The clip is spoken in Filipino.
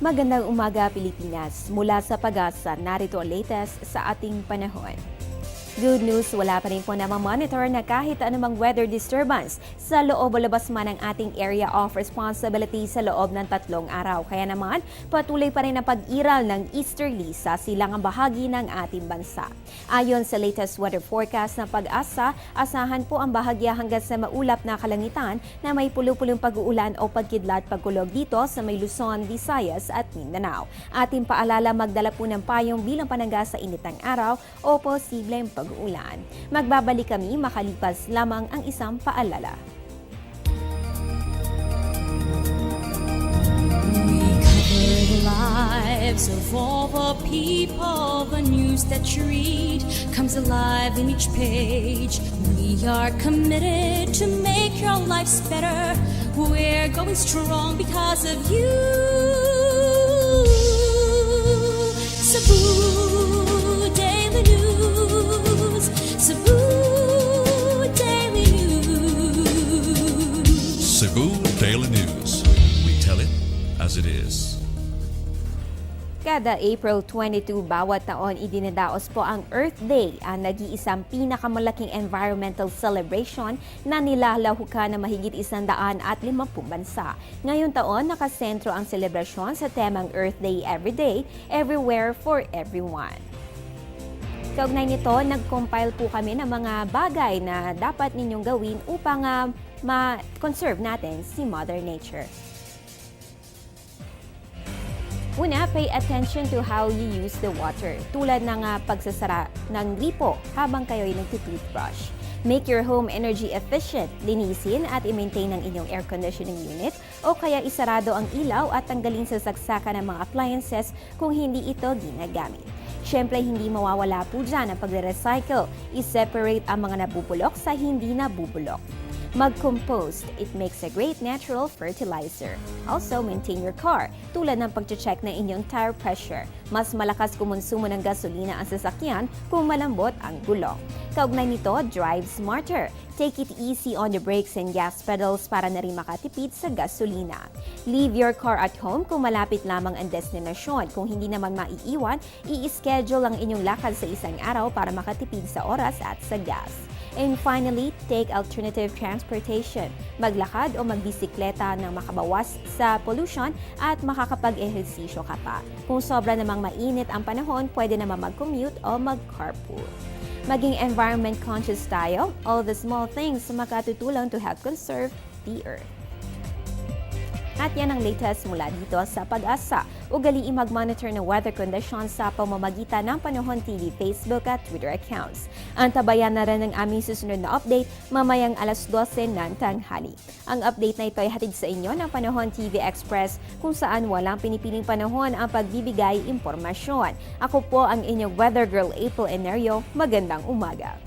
Magandang umaga, Pilipinas. Mula sa Pag-asa, narito ang latest sa ating panahon. Good news, wala pa rin po monitor na kahit anumang weather disturbance sa loob o labas man ng ating area of responsibility sa loob ng 3 araw. Kaya naman, patuloy pa rin ang pag-iral ng easterly sa silangang bahagi ng ating bansa. Ayon sa latest weather forecast ng Pag-asa, asahan po ang bahagya hanggang sa maulap na kalangitan na may pulo-pulong pag-uulan o pagkidlat pagkulog dito sa may Luzon, Visayas at Mindanao. Ating paalala, magdala po ng payong bilang panangga sa init ng araw o posibleng pag-ulan. Magbabalik kami makalipas lamang ang isang paalala. We cover the lives of all the people. The news that you read comes alive in each page. We are committed to make your lives better. We're going strong because of you. Cebu Daily News. Cebu Daily News. Cebu Daily News. We tell it as it is. Kada April 22, bawat taon idinadaos po ang Earth Day, ang nag-iisang pinakamalaking environmental celebration na nilalahukan ng mahigit 150 bansa. Ngayong taon, nakasentro ang selebrasyon sa temang Earth Day Every Day, Everywhere for Everyone. Kaugnay nito, nag-compile po kami ng mga bagay na dapat ninyong gawin upang ma-conserve natin si Mother Nature. Una, pay attention to how you use the water, tulad ng pagsasara ng gripo habang kayo'y nagtitoothbrush. Make your home energy efficient, linisin at i-maintain ang inyong air conditioning unit o kaya isarado ang ilaw at tanggalin sa saksakan ng mga appliances kung hindi ito ginagamit. Siyempre, hindi mawawala po dyan ang pagre-recycle. I-separate ang mga nabubulok sa hindi nabubulok. Mag-compost. It makes a great natural fertilizer. Also, maintain your car, tulad ng pag-check ng inyong tire pressure. Mas malakas kumonsumo ng gasolina ang sasakyan kung malambot ang gulong. Kaugnay nito, drive smarter. Take it easy on the brakes and gas pedals para na rin makatipid sa gasolina. Leave your car at home kung malapit lamang ang destinasyon. Kung hindi naman maiiwan, i-schedule ang inyong lakad sa isang araw para makatipid sa oras at sa gas. And finally, take alternative transportation. Maglakad o magbisikleta nang makabawas sa pollution at makakapag-ehersisyo ka pa. Kung sobra namang mainit ang panahon, pwede naman mag-commute o mag-carpool. Maging environment conscious tayo. All the small things makatutulong to help conserve the earth. At yan ang latest mula dito sa Pag-asa. Ugaliin mag-monitor ng weather conditions sa pamamagitan ng Panahon TV, Facebook at Twitter accounts. Antabayan na rin ang aming susunod na update mamayang alas 12 ng tanghali. Ang update na ito ay hatid sa inyo ng Panahon TV Express kung saan walang pinipiling panahon ang pagbibigay impormasyon. Ako po ang inyong weather girl April Enerio. Magandang umaga.